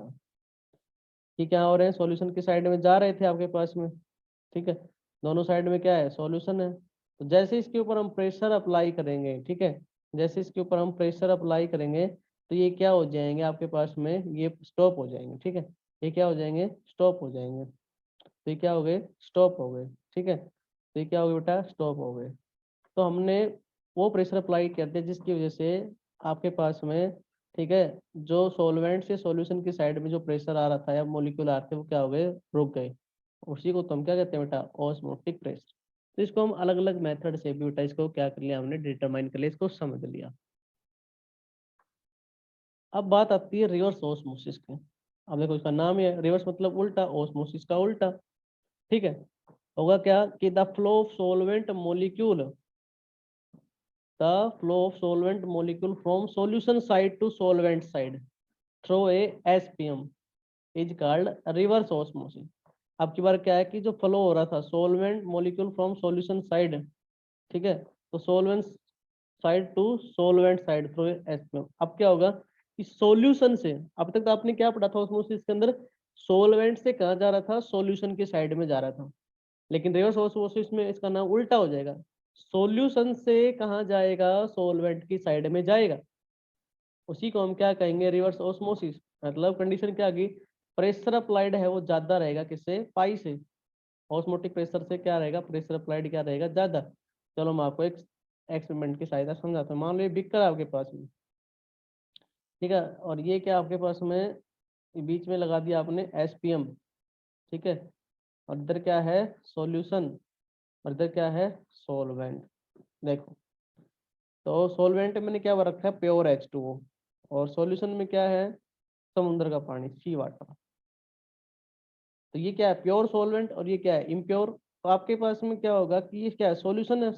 ये क्या हो रहे हैं, सॉल्यूशन की साइड में जा रहे थे आपके पास में, ठीक है। दोनों साइड में क्या है, सॉल्यूशन है। तो जैसे इसके ऊपर हम प्रेशर अप्लाई करेंगे, ठीक है, जैसे इसके ऊपर हम प्रेशर अप्लाई करेंगे, तो ये क्या हो जाएंगे आपके पास में, ये स्टॉप हो जाएंगे, ठीक है। ये क्या हो जाएंगे, स्टॉप हो जाएंगे। तो ये क्या हो गए, स्टॉप हो गए, ठीक है। तो ये क्या हो गया बेटा, स्टॉप हो गए। तो हमने वो प्रेशर अप्लाई करते हैं जिसकी वजह से आपके पास में, ठीक है, जो सॉल्वेंट से सॉल्यूशन की साइड में जो प्रेशर आ रहा था या मॉलिक्यूल आ रहे थे वो क्या हो गए, रुक गए। उसी को तो हम क्या कहते हैं बेटा, ऑस्मोटिक प्रेशर। तो इसको हम अलग अलग मेथड से भी बेटा इसको क्या कर लिया हमने, डिटरमाइन कर लिया, इसको समझ लिया। अब बात आती है रिवर्स ऑस्मोसिस की। अब देखो इसका नाम है रिवर्स मतलब उल्टा, ऑस्मोसिस का उल्टा। ठीक है, होगा क्या कि the flow of solvent molecule, the flow of solvent molecule from solution side to solvent side through a SPM is called reverse osmosis. अब की बार क्या है कि जो फ्लो हो रहा था solvent molecule from solution side, ठीक है, तो solvent side to solvent side through SPM. अब क्या होगा कि सॉल्यूशन से, अब तक तो आपने क्या पढ़ा था ऑस्मोसिस के अंदर, सोलवेंट से कहाँ जा रहा था, सॉल्यूशन की साइड में जा रहा था। लेकिन रिवर्स ऑस्मोसिस में इसका नाम उल्टा हो जाएगा, सॉल्यूशन से कहाँ जाएगा, सोलवेंट की साइड में जाएगा। उसी को हम क्या कहेंगे, रिवर्स ऑस्मोसिस। मतलब कंडीशन क्या आ गई, प्रेशर अप्लाइड है वो ज्यादा रहेगा किससे, पाई से। ऑस्मोटिक प्रेशर से क्या रहेगा, प्रेशर अप्लाइड क्या रहेगा, ज्यादा। चलो मैं आपको एक एक्सपेरिमेंट की सहायता समझाता हूँ। मान लो ये बिकर आपके पास में, ठीक है, और ये क्या आपके पास में बीच में लगा दिया आपने एसपीएम, ठीक है, और इधर क्या है सॉल्यूशन, और इधर क्या है सोलवेंट। देखो, तो सोलवेंट मैंने क्या रखा है, प्योर H2O, और सॉल्यूशन में क्या है, समुद्र का पानी, सी वाटर। तो ये क्या है, प्योर सॉल्वेंट, और ये क्या है इम्प्योर। तो आपके पास में क्या होगा कि ये क्या है, सॉल्यूशन है,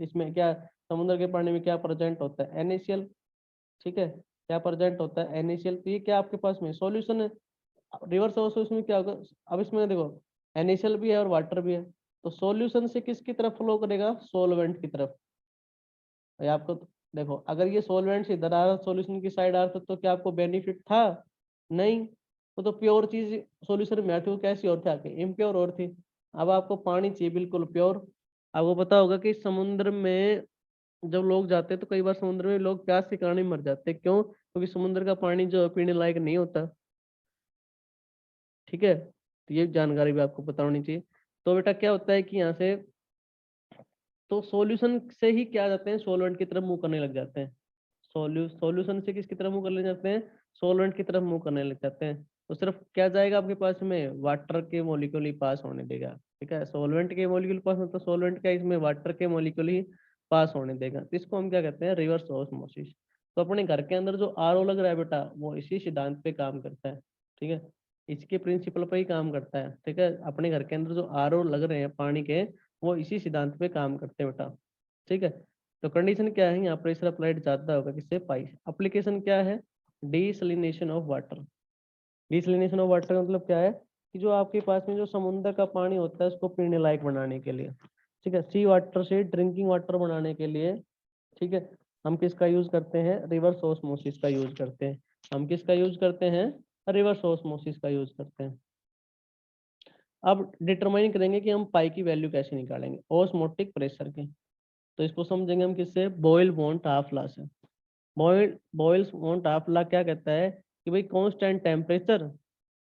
इसमें क्या है, समुद्र के पानी में क्या प्रेजेंट होता है, NaCl। ठीक है, क्या प्रेजेंट होता है, NaCl। तो ये क्या आपके पास में सॉल्यूशन है। रिवर्स ऑस्मोसिस में क्या होगा, अब इसमें देखो NaCl भी है और वाटर भी है, तो सॉल्यूशन से किसकी तरफ फ्लो करेगा, सोलवेंट की तरफ। ये आपको देखो, अगर ये सॉल्वेंट से इधर आ रहा, सॉल्यूशन की साइड आ रहा तो क्या आपको बेनिफिट था, नहीं। तो प्योर चीज सॉल्यूशन में आती वो कैसी और थी, आके इम्प्योर और थी। अब आपको पानी चाहिए बिल्कुल प्योर। आपको पता होगा कि समुद्र में जब लोग जाते हैं तो कई बार समुद्र में लोग प्यास के कारण ही मर जाते हैं, क्यों, क्योंकि समुद्र का पानी जो है पीने लायक नहीं होता। ठीक है, तो ये जानकारी भी आपको पता होनी चाहिए। तो बेटा क्या होता है कि यहाँ से, तो सॉल्यूशन से ही क्या जाते हैं, सोलवेंट की तरफ मुंह करने लग जाते हैं। सॉल्यूशन से किसकी तरफ मुंह करने जाते हैं, सोलवेंट की तरफ मुंह करने लग जाते हैं। तो सिर्फ क्या जाएगा आपके पास में, वाटर के मॉलिक्यूल ही पास होने देगा। ठीक है, सोलवेंट के मॉलिक्यूल पास मतलब सोलवेंट का, इसमें वाटर के मॉलिक्यूल ही पास होने देगा। तो इसको हम क्या कहते हैं, रिवर्स ऑस्मोसिस। तो अपने घर के अंदर जो RO लग रहा है बेटा, वो इसी सिद्धांत पे काम करता है। ठीक है, इसके प्रिंसिपल पे ही काम करता है। ठीक है, अपने घर के अंदर जो RO लग रहे हैं पानी के, वो इसी सिद्धांत पे काम करते हैं बेटा। ठीक है, तो कंडीशन क्या है, यहाँ प्रेशर अप्लाइड ज्यादा होगा किससे, पाई। एप्लीकेशन क्या है, desalination of water. Desalination of water मतलब क्या है कि जो आपके पास में जो समुद्र का पानी होता है उसको पीने लायक बनाने के लिए, ठीक है, सी वाटर से ड्रिंकिंग वाटर बनाने के लिए, ठीक है, हम किसका यूज करते हैं, रिवर्स ऑस्मोसिस का यूज करते हैं। हम किसका यूज करते हैं, रिवर्स ऑस्मोसिस का यूज करते हैं। अब डिटरमाइन करेंगे कि हम पाई की वैल्यू कैसे निकालेंगे ऑस्मोटिक प्रेशर की। तो इसको समझेंगे हम किससे, बॉयल बॉन्ड हाफ लॉ से। बॉयल्स बॉन्ड हाफ लॉ क्या कहता है कि भाई कांस्टेंट टेम्परेचर,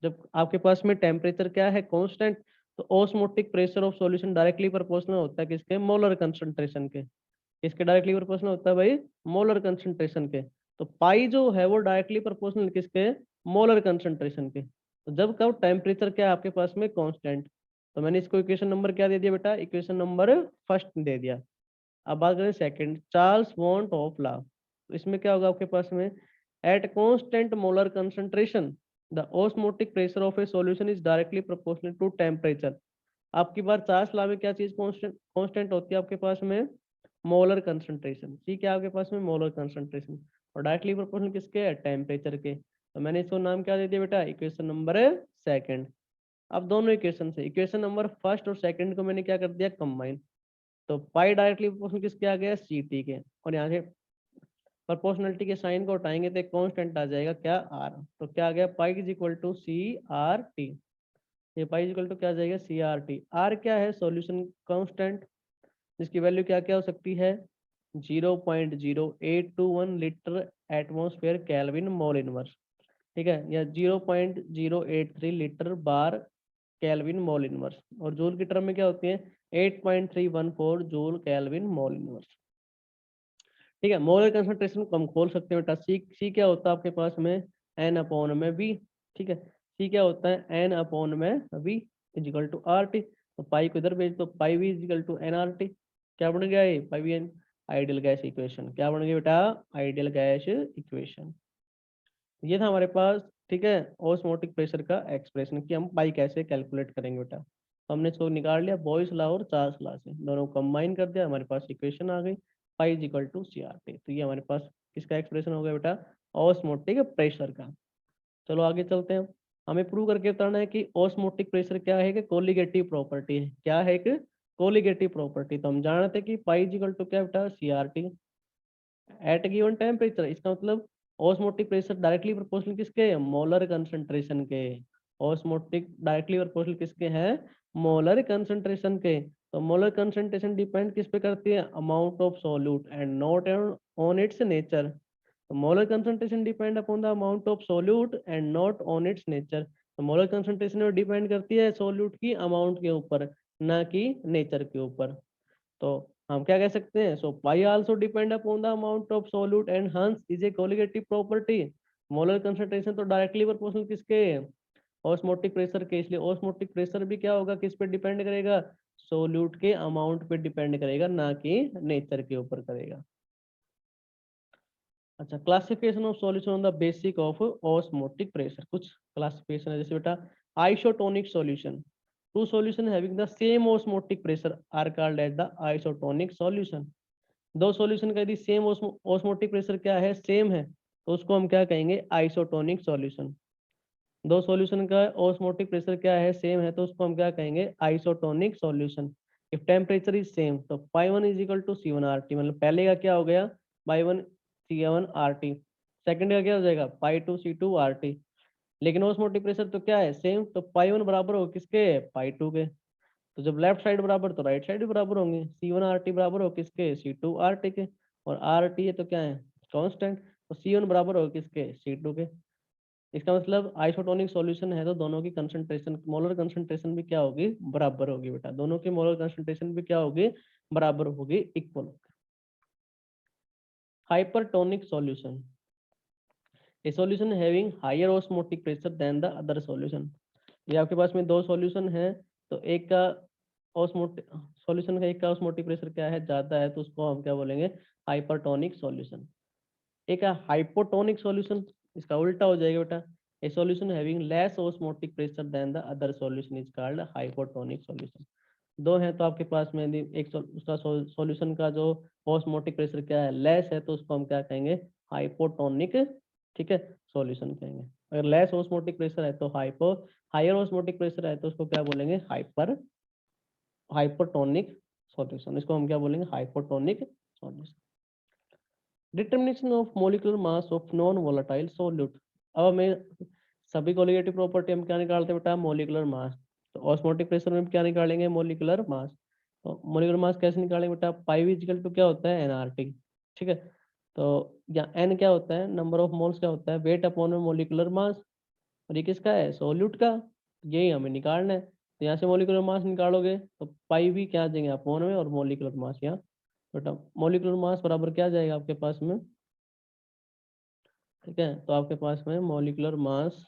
जब आपके पास में टेम्परेचर क्या है कांस्टेंट, तो osmotic pressure of solution directly proportional होता है किसके, मोलर कंसंट्रेशन के। किसके डायरेक्टली प्रोपोर्शनल होता है भाई, मोलर कंसंट्रेशन के। तो पाई जो है वो डायरेक्टली प्रोपोर्शनल किसके, मोलर कंसंट्रेशन के। तो जब कब टेम्परेचर क्या है आपके पास में कांस्टेंट, तो मैंने इसको इक्वेशन नंबर क्या दे दिया बेटा, इक्वेशन नंबर फर्स्ट दे दिया। अब बात करें second, Charles bond of law. तो इसमें क्या होगा आपके पास में, at constant molar concentration the osmotic pressure of a solution is directly proportional to temperature. आपकी बार चार्ल्स लॉ में क्या चीज कांस्टेंट कांस्टेंट होती है आपके पास में, मोलर कंसंट्रेशन। ठीक है, आपके पास में मोलर कंसंट्रेशन, और डायरेक्टली प्रोपोर्शनल किसके है, टेम्परेचर के। तो मैंने इसको नाम क्या दे दिया बेटा, इक्वेशन नंबर सेकंड। अब दोनों इक्वेशन से इक्वेशन नंबर फर्स्ट और सेकंड को मैंने क्या कर दिया, कंबाइन। तो पाई डायरेक्टली प्रोपोर्शनल किसके आ गया, CT के, और यहाँ से प्रोपोर्शनलिटी के साइन को हटाएंगे तो कांस्टेंट आ जाएगा क्या, R। तो क्या आ गया, pi is equal to CRT। ये पाई इज इक्वल टू क्या आ जाएगा, CRT। R क्या है, सॉल्यूशन कांस्टेंट, जिसकी वैल्यू क्या क्या हो सकती है, 0.0821 litre atmosphere kelvin mole inverse. ठीक है, या 0.083 लीटर बार केल्विन मोल इनवर्स, और जूल की टर्म में क्या होती है, 8.314 जूल केल्विन मोल इनवर्स। ठीक है, मोलर कंसंट्रेशन को हम खोल सकते हैं बेटा, सी क्या होता है आपके पास में, N अपॉन में V। ठीक है, सी क्या होता है, N अपॉन में V इजिकल टू RT। तो पाई को इधर भेज दो, पाई V इजिकल टू NRT। क्या बन गया ये, पाई V आइडियल गैस इक्वेशन। क्या बन गया बेटा, आइडियल गैस इक्वेशन। ये था हमारे पास, ठीक है, ऑस्मोटिक प्रेशर का एक्सप्रेशन कि हम पाई कैसे कैलकुलेट करेंगे बेटा। तो हमने इसको निकाल लिया बॉयस लॉ और चार्ल्स लॉ से, दोनों कंबाइन कर दिया, हमारे पास इक्वेशन आ गई pi is equal to C R T. तो ये हमारे पास किसका एक्सप्रेशन हो गया बेटा, ऑस्मोटिक प्रेशर का। चलो आगे चलते हैं। हमें प्रूव करके बताना है कि ऑस्मोटिक प्रेशर क्या है, कि कोलिगेटिव प्रॉपर्टी है। क्या है, कि कोलिगेटिव प्रॉपर्टी। तो हम जानते हैं कि पाई इज इक्वल टू क्या बेटा, C R T at given temperature. इसका मतलब ऑस्मोटिक प्रेशर डायरेक्टली प्रोपोर्शनल किसके, मोलर कंसंट्रेशन के। ऑस्मोटिक डायरेक्टली प्रोपोर्शनल किसके हैं, मोलर कंसंट्रेशन के। तो मोलर कंसंट्रेशन डिपेंड किस पे करती है, amount of solute and not on its nature. तो molar concentration depend upon the amount of solute and not on its nature. तो मोलर कंसंट्रेशन डिपेंड करती है सॉल्यूट की अमाउंट के ऊपर, ना कि नेचर के ऊपर। तो हम क्या कह सकते हैं, so pi also depend upon the amount of solute and hence is a colligative property. Molar concentration तो डायरेक्टली प्रोपोर्शनल किसके, ऑस्मोटिक प्रेशर के, इसलिए ऑस्मोटिक प्रेशर भी क्या होगा, किस पे डिपेंड करेगा, सॉल्यूट के अमाउंट पे डिपेंड करेगा, ना कि नेचर के ऊपर करेगा। अच्छा, classification of solution on the basic of osmotic pressure. कुछ क्लासिफिकेशन है, जैसे बेटा isotonic solution, two solution having the same osmotic pressure are called as the isotonic solution. दो सॉल्यूशन का यदि सेम ऑस्मोटिक प्रेशर क्या है, सेम है, तो उसको हम क्या कहेंगे, आइसोटोनिक सॉल्यूशन। दो सॉल्यूशन का ऑस्मोटिक प्रेशर क्या है, सेम है, तो उसको हम क्या कहेंगे, isotonic solution. If temperature is same, तो pi one is equal to C one R T, मतलब पहले का क्या हो गया, pi one C one R T, second का क्या हो जाएगा, pi two C two R T. लेकिन ऑस्मोटिक प्रेशर तो क्या है, सेम, तो पाई वन बराबर हो किसके, पाई टू के। तो जब लेफ्ट साइड बराबर तो राइट साइड भी बराबर होंगे, सी वन आर टी बराबर हो किसके, सी टू आर टी के। और आर टी है तो क्या है, कांस्टेंट, तो सी वन बराबर हो किसके, सी टू के। इसका मतलब आइसोटोनिक सॉल्यूशन है तो दोनों की कंसंट्रेशन, मोलर कंसंट्रेशन भी क्या होगी, बराबर होगी बेटा। दोनों की मोलर कंसंट्रेशन भी क्या होगी, बराबर होगी, equal. Hypertonic solution, a solution having higher osmotic pressure than the other solution. ये आपके पास में दो सॉल्यूशन है, तो एक का ऑस्मोटिक सॉल्यूशन का, एक का ऑस्मोटिक प्रेशर क्या है, ज्यादा है, तो उसको हम क्या बोलेंगे, हाइपरटोनिक सॉल्यूशन। एक है हाइपोटोनिक सॉल्यूशन, इसका उल्टा हो जाएगा बेटा, a solution having less osmotic pressure than the other solution is called hypotonic solution. दो है तो आपके पास में यदि एक उसका सॉल्यूशन का जो ऑस्मोटिक प्रेशर क्या है, लेस है, तो उसको हम क्या कहेंगे, हाइपोटोनिक, ठीक है, सॉल्यूशन कहेंगे। अगर लेस ऑस्मोटिक प्रेशर है तो हाइपो, हायर ऑस्मोटिक प्रेशर है तो उसको क्या बोलेंगे, हाइपर, हाइपोटोनिक सॉल्यूशन। इसको हम क्या बोलेंगे, hypotonic solution. Determination of molecular mass of non volatile solute. अब हमें सभी कोलिगेटिव प्रॉपर्टी हम क्या निकालते हैं बेटा, मोलिकुलर मास। तो ऑस्मोटिक प्रेशर में क्या निकालेंगे, मोलिकुलर मास। तो मोलिकुलर मास कैसे निकालेंगे बेटा, पाई इक्वल टू क्या होता है, एनआरटी, ठीक है। तो या एन क्या होता है, नंबर ऑफ मोल्स क्या होता है, वेट अपॉन में मोलिकुलर मास। और ये किसका है, सोल्यूट का, यही हमें निकालना है। तो यहाँ से मोलिकुलर मास निकालोगे तो पाई भी क्या आ जाएंगे अपॉन में, और मोलिकुलर मास यहाँ बेटा, मोलिकुलर मास बराबर क्या आ जाएगा आपके पास में, ठीक है। तो आपके पास में मॉलिक्यूलर मास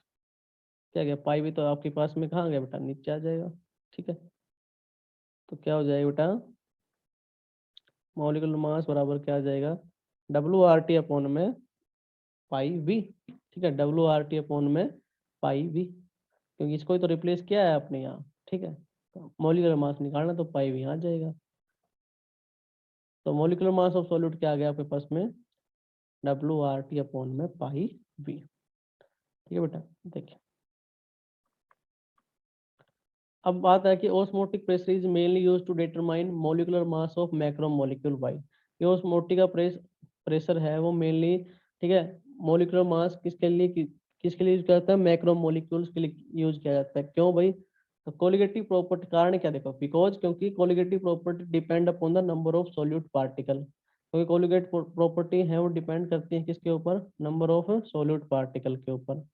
क्या गया, पाई भी तो आपके पास में कहाँ गया बेटा, नीचे आ जाएगा, ठीक है। तो क्या हो जाएगा बेटा, मॉलिक्यूलर मास बराबर क्या आ जाएगा, डब्ल्यू आर टी अपॉन में पाई वी, ठीक है, डब्ल्यू आर टी अपॉन में पाई वी, क्योंकि इसको ही तो रिप्लेस किया है अपने यहाँ, ठीक है। तो मॉलिक्यूलर मास निकालना तो पाई वी आ जाएगा। तो मॉलिक्यूलर मास ऑफ सॉल्यूट क्या आ गया आपके पास में, डब्ल्यू आर टी अपॉन में पाई वी, ठीक है बेटा। देखिए अब बात है कि osmotic pressure is mainly use to determine molecular mass of macro molecule by. ये ऑस्मोटिक का प्रेशर है वो मेनली, ठीक है, मॉलिक्यूलर मास किसके लिए किसके लिए यूज किया जाता है, मैक्रो मॉलिक्यूल्स के लिए यूज किया जाता है। क्यों भाई, तो कोलिगेटिव प्रॉपर्टी, कारण क्या देखो, बिकॉज क्योंकि colligative property depend upon the number of solute particle. क्योंकि कोलिगेट प्रॉपर्टी है वो डिपेंड करती है किसके ऊपर, नंबर ऑफ सॉल्यूट पार्टिकल के ऊपर।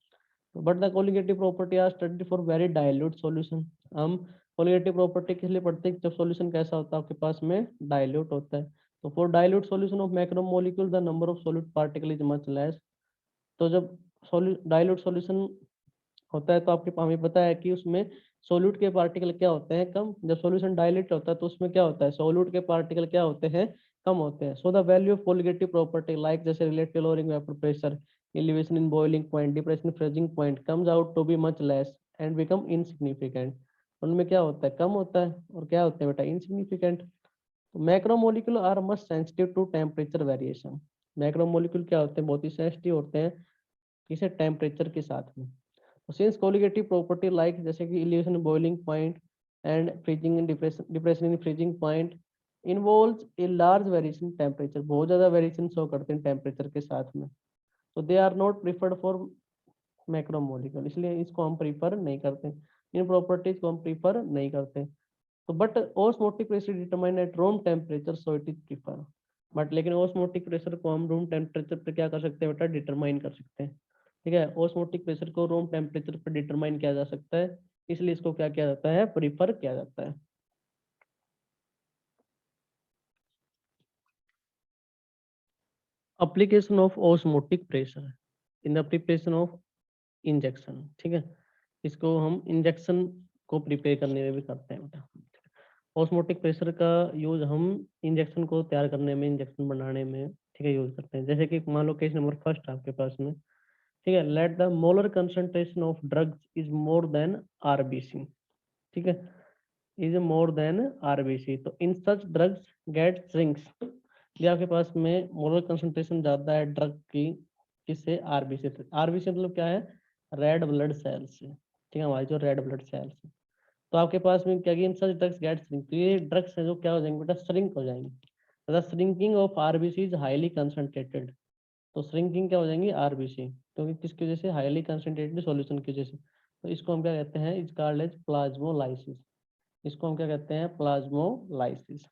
But the colligative property are study for very dilute solution. हम कोलिगेटिव प्रॉपर्टी किस लिए पढ़ते हैं, जब सॉल्यूशन कैसा होता है आपके पास में, डाइल्यूट होता है। तो for dilute solution of macro molecule the number of solute particle is much less. तो जब डाइल्यूट सॉल्यूशन होता है तो आपके हमें पता है कि उसमें सोल्यूट के पार्टिकल क्या होते हैं, कम। जब सॉल्यूशन डाइल्यूट होता है तो उसमें क्या होता है, सोल्यूट के पार्टिकल क्या होते हैं, कम होते हैं। So the value of colligative property like जैसे relative lowering vapour pressure elevation in boiling point, depression in freezing point comes out to be much less and become insignificant. उनमें क्या होता है, कम होता है, और क्या होते हैं बेटा, insignificant. Macromolecule are much sensitive to temperature variation. Macromolecule क्या होते हैं, बहुत ही सेंसिटिव होते हैं किसे, टेम्परेचर के साथ में। सिंस कोलिगेटिव प्रॉपर्टी लाइक जैसे कि evolution boiling point and freezing in depression in freezing point involves a large variation temperature, बहुत ज्यादा वेरिएशन शो करते हैं टेम्परेचर के साथ में, तो they are not preferred for macromolecule, इसलिए इसको हम प्रीफर नहीं करते, इन प्रॉपर्टीज को हम प्रीफर नहीं करते। तो but osmotic pressure determine at room temperature, so it is prefer. But लेकिन ऑस्मोटिक प्रेशर को हम रूम टेम्परेचर पे क्या कर सकते हैं बेटा, डिटरमाइन कर सकते हैं। ठीक है, ऑस्मोटिक प्रेशर को रूम टेम्परेचर पर डिटरमाइन किया जा सकता है, इसलिए इसको क्या किया जाता है, प्रीफर किया जाता है। Application of osmotic pressure in the preparation of injection. ठीक है, इसको हम इंजेक्शन को प्रिपेयर करने में भी करते हैं बेटा। ऑस्मोटिक प्रेशर का यूज हम इंजेक्शन को तैयार करने में, इंजेक्शन बनाने में, ठीक है, यूज करते हैं। जैसे कि मान लो केस नंबर फर्स्ट आपके पास में, ठीक है, late the molar concentration of drugs is more than RBC. ठीक है, इज मोर देन आरबीसी, तो इन सच ड्रग्स गेट श्रिंक्स। ये आपके पास में मोलर कंसंट्रेशन ज्यादा है ड्रग की, किससे, आरबीसी से। आरबीसी मतलब क्या है, रेड ब्लड सेल से। ठीक है, हमारी जो रेड ब्लड सेल्स है, तो आपके पास में क्या, इन सच ड्रग्स गेट श्रिंक, तो ये ड्रग्स है जो क्या हो जाएंगे बेटा, श्रिंक हो जाएंगे। The shrinking of RBC is highly concentrated, तो श्रिंकिंग क्या हो जाएंगी, आरबीसी, क्योंकि किसकी वजह से, हाईली कंसंट्रेटेड सॉल्यूशन की वजह से। तो इसको हम क्या कहते हैं, इज कॉल्ड एज प्लाज्मोलाइसिस। इसको हम क्या कहते हैं, प्लाज्मोलाइसिस।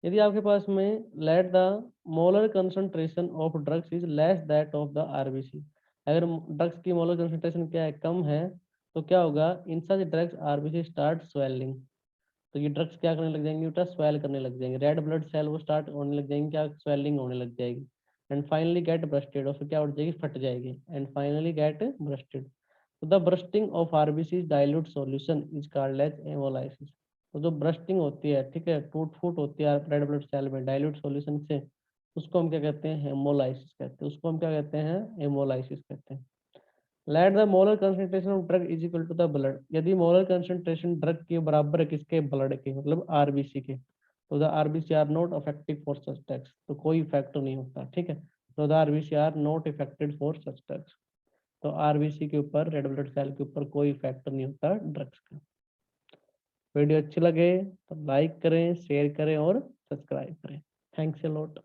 यदि आपके पास में late the molar concentration of drugs is less that of the RBC, अगर ड्रग्स की मोलर कंसंट्रेशन क्या है, कम है, तो क्या होगा, इन सच ड्रग्स आरबीसी स्टार्ट स्वेलिंग, तो ये ड्रग्स क्या करने लग जाएंगे बेटा, स्वेल करने लग जाएंगे, रेड ब्लड सेल वो स्टार्ट होने लग जाएंगे, क्या, स्वेलिंग होने लग जाएगी। एंड फाइनली गेट ब्रस्टेड, और फिर क्या हो जाएगी, फट जाएगी। एंड फाइनली गेट ब्रस्टेड, तो the bursting of RBC dilute solution is called as hemolysis. तो जो ब्रस्टिंग होती है, ठीक है, टूट फूट होती है रेड ब्लड सेल में डाइल्यूट सॉल्यूशन से, उसको हम क्या कहते हैं, हेमोलाइसिस कहते हैं, उसको हम क्या कहते हैं, हेमोलाइसिस कहते हैं। Let the molar concentration of drug is equal to the blood, यदि मोलर कंसंट्रेशन ड्रग के बराबर है किसके, ब्लड के, मतलब आरबीसी के, तो the RBC are not affective for such drugs, तो कोई इफेक्ट नहीं होता। ठीक है, तो the RBC are not affected for such drugs, तो आरबीसी के ऊपर, रेड ब्लड सेल के ऊपर कोई इफेक्ट नहीं होता ड्रग्स का। वीडियो अच्छी लगे तो लाइक करें, शेयर करें और सब्सक्राइब करें। Thanks a lot.